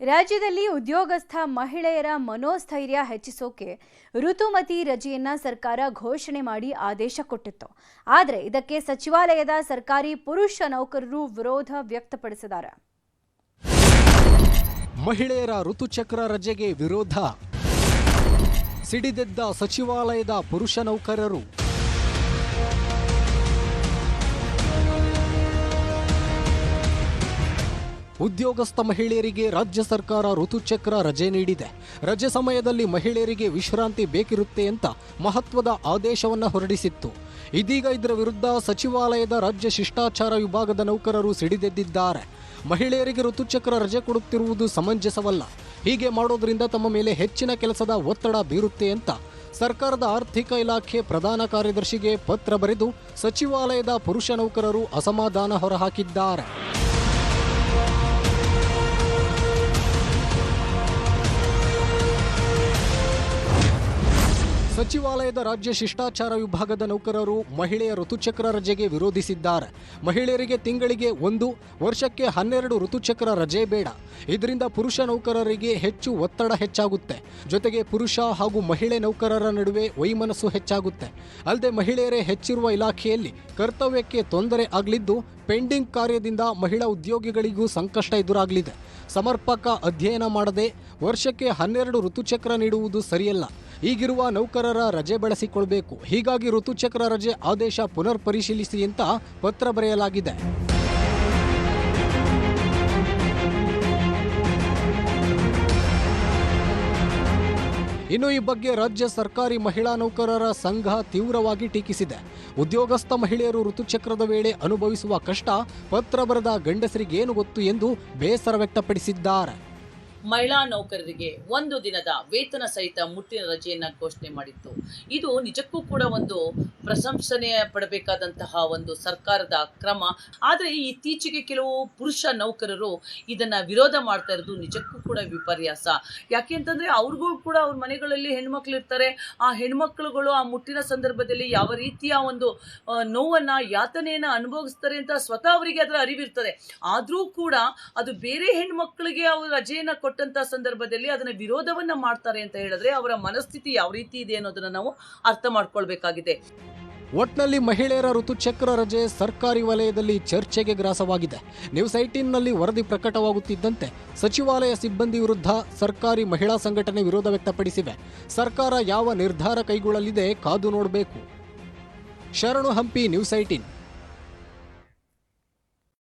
ರಾಜ್ಯದಲ್ಲಿ ಉದ್ಯೋಗಸ್ಥ ಮಹಿಳೆಯರ ಮನೋಸ್ಥೈರ್ಯ ಹೆಚ್ಚಿಸೋಕೆ ಋತುಮತಿ ರಜೆಯನ್ನ ಸರ್ಕಾರ ಘೋಷಣೆ ಮಾಡಿ ಆದೇಶ ಕೊಟ್ಟಿತ್ತು. ಆದರೆ ಇದಕ್ಕೆ ಸಚಿವಾಲಯದ ಸರ್ಕಾರಿ ಪುರುಷ ನೌಕರರು ವಿರೋಧ ವ್ಯಕ್ತಪಡಿಸಿದ್ದಾರೆ. ಮಹಿಳೆಯರ ಋತುಚಕ್ರ ರಜೆಗೆ ವಿರೋಧ ಸಿಡಿದೆದ್ದ ಸಚಿವಾಲಯದ ಪುರುಷ ನೌಕರರು. ಉದ್ಯೋಗಸ್ಥ ಮಹಿಳೆಯರಿಗೆ ರಾಜ್ಯ ಸರ್ಕಾರ ಋತುಚಕ್ರ ರಜೆ ನೀಡಿದೆ. ರಜೆ ಸಮಯದಲ್ಲಿ ಮಹಿಳೆಯರಿಗೆ ವಿಶ್ರಾಂತಿ ಬೇಕಿರುತ್ತೆ ಅಂತ ಮಹತ್ವದ ಆದೇಶವನ್ನು ಹೊರಡಿಸಿತ್ತು. ಇದೀಗ ಇದರ ವಿರುದ್ಧ ಸಚಿವಾಲಯದ ರಾಜ್ಯ ಶಿಷ್ಟಾಚಾರ ವಿಭಾಗದ ನೌಕರರು ಸಿಡಿದೆದ್ದಿದ್ದಾರೆ. ಮಹಿಳೆಯರಿಗೆ ಋತುಚಕ್ರ ರಜೆ ಕೊಡುತ್ತಿರುವುದು ಸಮಂಜಸವಲ್ಲ. ಹೀಗೆ ಮಾಡೋದ್ರಿಂದ ತಮ್ಮ ಮೇಲೆ ಹೆಚ್ಚಿನ ಕೆಲಸದ ಒತ್ತಡ ಬೀರುತ್ತೆ ಅಂತ ಸರ್ಕಾರದ ಆರ್ಥಿಕ ಇಲಾಖೆ ಪ್ರಧಾನ ಕಾರ್ಯದರ್ಶಿಗೆ ಪತ್ರ ಬರೆದು ಸಚಿವಾಲಯದ ಪುರುಷ ನೌಕರರು ಅಸಮಾಧಾನ ಹೊರಹಾಕಿದ್ದಾರೆ. ಸಚಿವಾಲಯದ ರಾಜ್ಯ ಶಿಷ್ಟಾಚಾರ ವಿಭಾಗದ ನೌಕರರು ಮಹಿಳೆಯ ಋತುಚಕ್ರ ರಜೆಗೆ ವಿರೋಧಿಸಿದ್ದಾರೆ. ಮಹಿಳೆಯರಿಗೆ ತಿಂಗಳಿಗೆ 1, ವರ್ಷಕ್ಕೆ 12 ಋತುಚಕ್ರ ರಜೆ ಬೇಡ. ಇದರಿಂದ ಪುರುಷ ನೌಕರರಿಗೆ ಹೆಚ್ಚು ಒತ್ತಡ ಹೆಚ್ಚಾಗುತ್ತೆ. ಜೊತೆಗೆ ಪುರುಷ ಹಾಗೂ ಮಹಿಳೆ ನೌಕರರ ನಡುವೆ ವೈಮನಸ್ಸು ಹೆಚ್ಚಾಗುತ್ತೆ. ಅಲ್ಲದೆ ಮಹಿಳೆಯರೇ ಹೆಚ್ಚಿರುವ ಇಲಾಖೆಯಲ್ಲಿ ಕರ್ತವ್ಯಕ್ಕೆ ತೊಂದರೆ ಆಗಲಿದ್ದು ಪೆಂಡಿಂಗ್ ಕಾರ್ಯದಿಂದ ಮಹಿಳಾ ಉದ್ಯೋಗಿಗಳಿಗೂ ಸಂಕಷ್ಟ ಎದುರಾಗಲಿದೆ. ಸಮರ್ಪಕ ಅಧ್ಯಯನ ಮಾಡದೆ ವರ್ಷಕ್ಕೆ 12 ಋತುಚಕ್ರ ನೀಡುವುದು ಸರಿಯಲ್ಲ. ಈಗಿರುವ ನೌಕರರ ರಜೆ ಬಳಸಿಕೊಳ್ಬೇಕು. ಹೀಗಾಗಿ ಋತುಚಕ್ರ ರಜೆ ಆದೇಶ ಪುನರ್ ಪರಿಶೀಲಿಸಿ ಅಂತ ಪತ್ರ ಬರೆಯಲಾಗಿದೆ. ಇನ್ನು ಈ ಬಗ್ಗೆ ರಾಜ್ಯ ಸರ್ಕಾರಿ ಮಹಿಳಾ ನೌಕರರ ಸಂಘ ತೀವ್ರವಾಗಿ ಟೀಕಿಸಿದೆ. ಉದ್ಯೋಗಸ್ಥ ಮಹಿಳೆಯರು ಋತುಚಕ್ರದ ವೇಳೆ ಅನುಭವಿಸುವ ಕಷ್ಟ ಪತ್ರ ಬರೆದ ಗಂಡಸರಿಗೇನು ಗೊತ್ತು ಎಂದು ಬೇಸರ ವ್ಯಕ್ತಪಡಿಸಿದ್ದಾರೆ. ಮಹಿಳಾ ನೌಕರರಿಗೆ 1 ದಿನದ ವೇತನ ಸಹಿತ ಮುಟ್ಟಿನ ರಜೆಯನ್ನು ಘೋಷಣೆ ಮಾಡಿತ್ತು. ಇದು ನಿಜಕ್ಕೂ ಕೂಡ ಒಂದು ಪ್ರಶಂಸನೆ ಪಡಬೇಕಾದಂತಹ ಒಂದು ಸರ್ಕಾರದ ಕ್ರಮ. ಆದರೆ ಇತ್ತೀಚೆಗೆ ಕೆಲವು ಪುರುಷ ನೌಕರರು ಇದನ್ನು ವಿರೋಧ ಮಾಡ್ತಾ ಇರೋದು ನಿಜಕ್ಕೂ ಕೂಡ ವಿಪರ್ಯಾಸ. ಯಾಕೆ ಅಂತಂದರೆ ಅವ್ರಿಗೂ ಕೂಡ ಅವ್ರ ಮನೆಗಳಲ್ಲಿ ಹೆಣ್ಮಕ್ಳು ಇರ್ತಾರೆ. ಆ ಹೆಣ್ಮಕ್ಳುಗಳು ಆ ಮುಟ್ಟಿನ ಸಂದರ್ಭದಲ್ಲಿ ಯಾವ ರೀತಿಯ ಒಂದು ನೋವನ್ನು ಯಾತನೆಯನ್ನು ಅನುಭವಿಸ್ತಾರೆ ಅಂತ ಸ್ವತಃ ಅವರಿಗೆ ಅದರ ಅರಿವಿರ್ತದೆ. ಆದರೂ ಕೂಡ ಅದು ಬೇರೆ ಹೆಣ್ಮಕ್ಳಿಗೆ ಅವರು ರಜೆಯನ್ನು ಕೊಟ್ಟಂತ ಸಂದರ್ಭದಲ್ಲಿ ಅದನ್ನ ವಿರೋಧವನ್ನ ಮಾಡ್ತಾರೆ ಅಂತ ಹೇಳಿದ್ರೆ ಅವರ ಮನಸ್ಥಿತಿ ಯಾವ ರೀತಿ ಇದೆ ಅನ್ನೋದನ್ನ ನಾವು ಅರ್ಥ ಮಾಡ್ಕೊಳ್ಬೇಕಾಗಿದೆ. ಒಟ್ನಲ್ಲಿ ಮಹಿಳೆಯರ ಋತುಚಕ್ರ ರಜೆ ಸರ್ಕಾರಿ ವಲಯದಲ್ಲಿ ಚರ್ಚೆಗೆ ಗ್ರಾಸವಾಗಿದೆ. ನ್ಯೂಸ್ 18ನಲ್ಲಿ ವರದಿ ಪ್ರಕಟವಾಗುತ್ತಿದ್ದಂತೆ ಸಚಿವಾಲಯ ಸಿಬ್ಬಂದಿ ವಿರುದ್ಧ ಸರ್ಕಾರಿ ಮಹಿಳಾ ಸಂಘಟನೆ ವಿರೋಧ ವ್ಯಕ್ತಪಡಿಸಿವೆ. ಸರ್ಕಾರ ಯಾವ ನಿರ್ಧಾರ ಕೈಗೊಳ್ಳಲಿದೆ ಕಾದು ನೋಡಬೇಕು. ಶರಣು ಹಂಪಿ, ನ್ಯೂಸ್ 18.